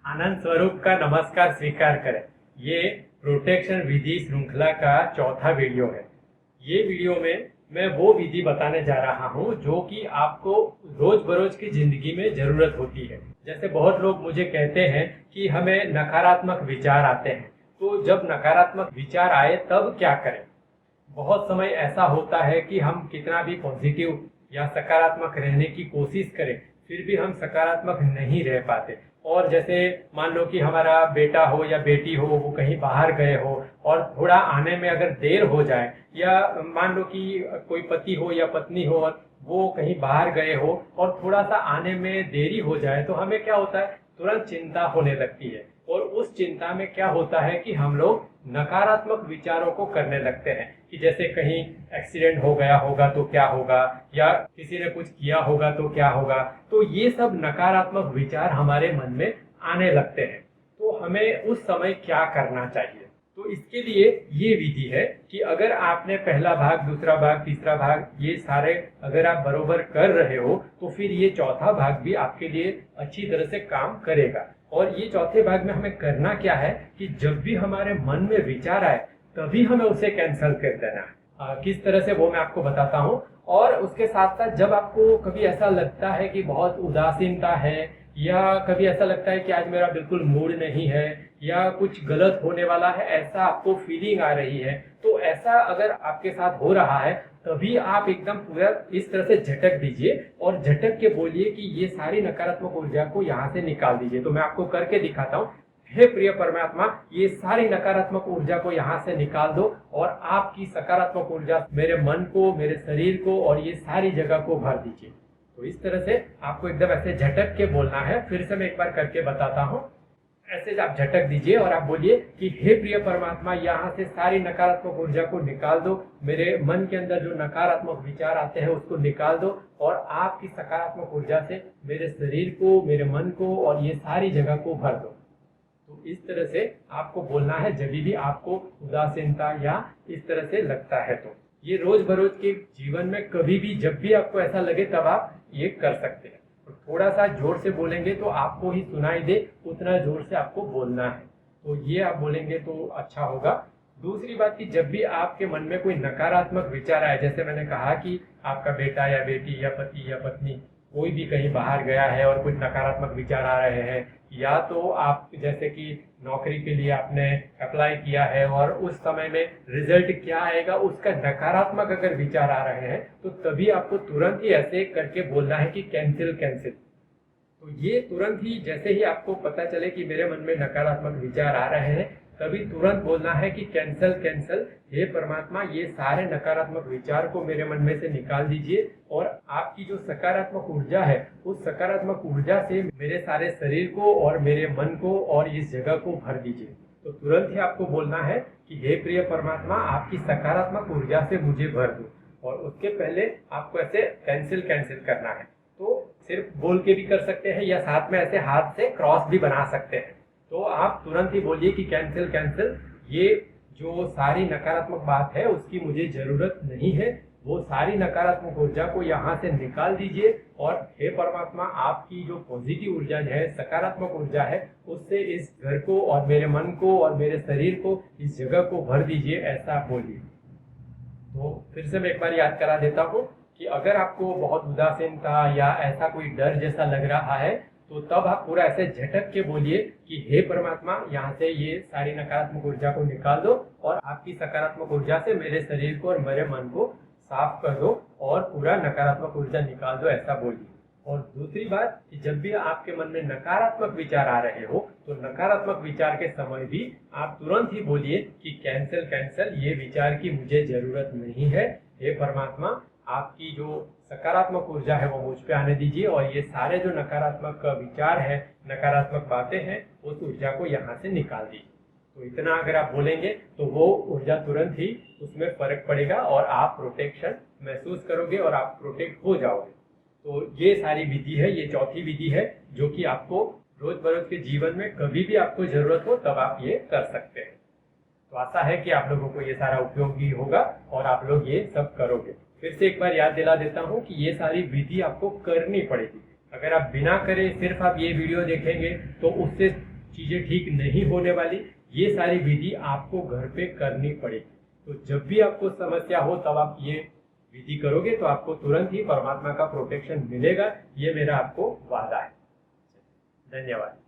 आनंद स्वरूप का नमस्कार स्वीकार करें। ये प्रोटेक्शन विधि श्रृंखला का चौथा वीडियो है। ये वीडियो में मैं वो विधि बताने जा रहा हूँ जो कि आपको रोज बरोज की जिंदगी में जरूरत होती है। जैसे बहुत लोग मुझे कहते हैं कि हमें नकारात्मक विचार आते हैं, तो जब नकारात्मक विचार आए तब क्या करें। बहुत समय ऐसा होता है कि हम कितना भी पॉजिटिव या सकारात्मक रहने की कोशिश करें, फिर भी हम सकारात्मक नहीं रह पाते। और जैसे मान लो कि हमारा बेटा हो या बेटी हो, वो कहीं बाहर गए हो और थोड़ा आने में अगर देर हो जाए, या मान लो कि कोई पति हो या पत्नी हो और वो कहीं बाहर गए हो और थोड़ा सा आने में देरी हो जाए, तो हमें क्या होता है, तुरंत चिंता होने लगती है। और उस चिंता में क्या होता है कि हम लोग नकारात्मक विचारों को करने लगते हैं कि जैसे कहीं एक्सीडेंट हो गया होगा तो क्या होगा, या किसी ने कुछ किया होगा तो क्या होगा। तो ये सब नकारात्मक विचार हमारे मन में आने लगते हैं। तो हमें उस समय क्या करना चाहिए? तो इसके लिए ये विधि है कि अगर आपने पहला भाग, दूसरा भाग, तीसरा भाग ये सारे अगर आप बरोबर कर रहे हो, तो फिर ये चौथा भाग भी आपके लिए अच्छी तरह से काम करेगा। और ये चौथे भाग में हमें करना क्या है कि जब भी हमारे मन में विचार आए तभी हमें उसे कैंसिल कर देना है। किस तरह से वो मैं आपको बताता हूँ। और उसके साथ साथ जब आपको कभी ऐसा लगता है कि बहुत उदासीनता है, या कभी ऐसा लगता है कि आज मेरा बिल्कुल मूड नहीं है, या कुछ गलत होने वाला है, ऐसा आपको फीलिंग आ रही है, तो ऐसा अगर आपके साथ हो रहा है तभी आप एकदम पूरा इस तरह से झटक दीजिए और झटक के बोलिए कि ये सारी नकारात्मक ऊर्जा को यहाँ से निकाल दीजिए। तो मैं आपको करके दिखाता हूँ। हे प्रिय परमात्मा, ये सारी नकारात्मक ऊर्जा को यहाँ से निकाल दो और आपकी सकारात्मक ऊर्जा मेरे मन को, मेरे शरीर को और ये सारी जगह को भर दीजिए। तो इस तरह से आपको एकदम ऐसे झटक के बोलना है। फिर से मैं एक बार करके बताता हूँ। ऐसे आप झटक दीजिए और आप बोलिए कि हे प्रिय परमात्मा, यहाँ से सारी नकारात्मक ऊर्जा को निकाल दो, मेरे मन के अंदर जो नकारात्मक विचार आते हैं उसको निकाल दो और आपकी सकारात्मक ऊर्जा से मेरे शरीर को, मेरे मन को और ये सारी जगह को भर दो। तो इस तरह से आपको बोलना है जब भी आपको उदासीनता या इस तरह से लगता है। तो ये रोज बरोज के जीवन में कभी भी जब भी आपको ऐसा लगे तब आप ये कर सकते हैं। और थोड़ा सा जोर से बोलेंगे तो आपको ही सुनाई दे, उतना जोर से आपको बोलना है। तो ये आप बोलेंगे तो अच्छा होगा। दूसरी बात कि जब भी आपके मन में कोई नकारात्मक विचार आए, जैसे मैंने कहा कि आपका बेटा या बेटी या पति या पत्नी कोई भी कहीं बाहर गया है और कुछ नकारात्मक विचार आ रहे हैं, या तो आप जैसे कि नौकरी के लिए आपने अप्लाई किया है और उस समय में रिजल्ट क्या आएगा उसका नकारात्मक अगर विचार आ रहे हैं, तो तभी आपको तुरंत ही ऐसे करके बोलना है कि कैंसिल कैंसिल। तो ये तुरंत ही जैसे ही आपको पता चले कि मेरे मन में नकारात्मक विचार आ रहे हैं, तभी तुरंत बोलना है कि कैंसिल कैंसिल। हे परमात्मा, ये सारे नकारात्मक विचार को मेरे मन में से निकाल दीजिए और आपकी जो सकारात्मक ऊर्जा है उस सकारात्मक ऊर्जा से मेरे सारे शरीर को और मेरे मन को और इस जगह को भर दीजिए। तो तुरंत ही आपको बोलना है कि हे प्रिय परमात्मा, आपकी सकारात्मक ऊर्जा से मुझे भर दो। और उसके पहले आपको ऐसे कैंसिल कैंसिल करना है। तो सिर्फ बोल के भी कर सकते हैं या साथ में ऐसे हाथ से क्रॉस भी बना सकते हैं। तो आप तुरंत ही बोलिए कि कैंसिल कैंसिल, ये जो सारी नकारात्मक बात है उसकी मुझे जरूरत नहीं है, वो सारी नकारात्मक ऊर्जा को यहाँ से निकाल दीजिए। और हे परमात्मा, आपकी जो पॉजिटिव ऊर्जा है, सकारात्मक ऊर्जा है, उससे इस घर को और मेरे मन को और मेरे शरीर को, इस जगह को भर दीजिए, ऐसा आप बोलिए। तो फिर से मैं एक बार याद करा देता हूँ कि अगर आपको बहुत उदासीनता या ऐसा कोई डर जैसा लग रहा है, तो तब आप पूरा ऐसे झटक के बोलिए कि हे परमात्मा, यहाँ से ये सारी नकारात्मक ऊर्जा को निकाल दो और आपकी सकारात्मक ऊर्जा से मेरे शरीर को और मेरे मन को साफ कर दो और पूरा नकारात्मक ऊर्जा निकाल दो, ऐसा बोलिए। और दूसरी बात कि जब भी आपके मन में नकारात्मक विचार आ रहे हो, तो नकारात्मक विचार के समय भी आप तुरंत ही बोलिए कि कैंसिल कैंसिल, ये विचार की मुझे जरूरत नहीं है। हे परमात्मा, आपकी जो सकारात्मक ऊर्जा है वो मुझ पे आने दीजिए और ये सारे जो नकारात्मक विचार है, नकारात्मक बातें हैं, उस ऊर्जा को यहाँ से निकाल दीजिए। तो इतना अगर आप बोलेंगे तो वो ऊर्जा तुरंत ही उसमें फर्क पड़ेगा और आप प्रोटेक्शन महसूस करोगे और आप प्रोटेक्ट हो जाओगे। तो ये सारी विधि है, ये चौथी विधि है जो कि आपको रोज बरोज के जीवन में कभी भी आपको जरूरत हो तब आप ये कर सकते हैं। तो आशा है कि आप लोगों को ये सारा उपयोगी होगा और आप लोग ये सब करोगे। फिर से एक बार याद दिला देता हूँ कि ये सारी विधि आपको करनी पड़ेगी। अगर आप बिना करे सिर्फ आप ये वीडियो देखेंगे तो उससे चीज़ें ठीक नहीं होने वाली। ये सारी विधि आपको घर पे करनी पड़ेगी। तो जब भी आपको समस्या हो तब आप ये विधि करोगे तो आपको तुरंत ही परमात्मा का प्रोटेक्शन मिलेगा। ये मेरा आपको वादा है। धन्यवाद।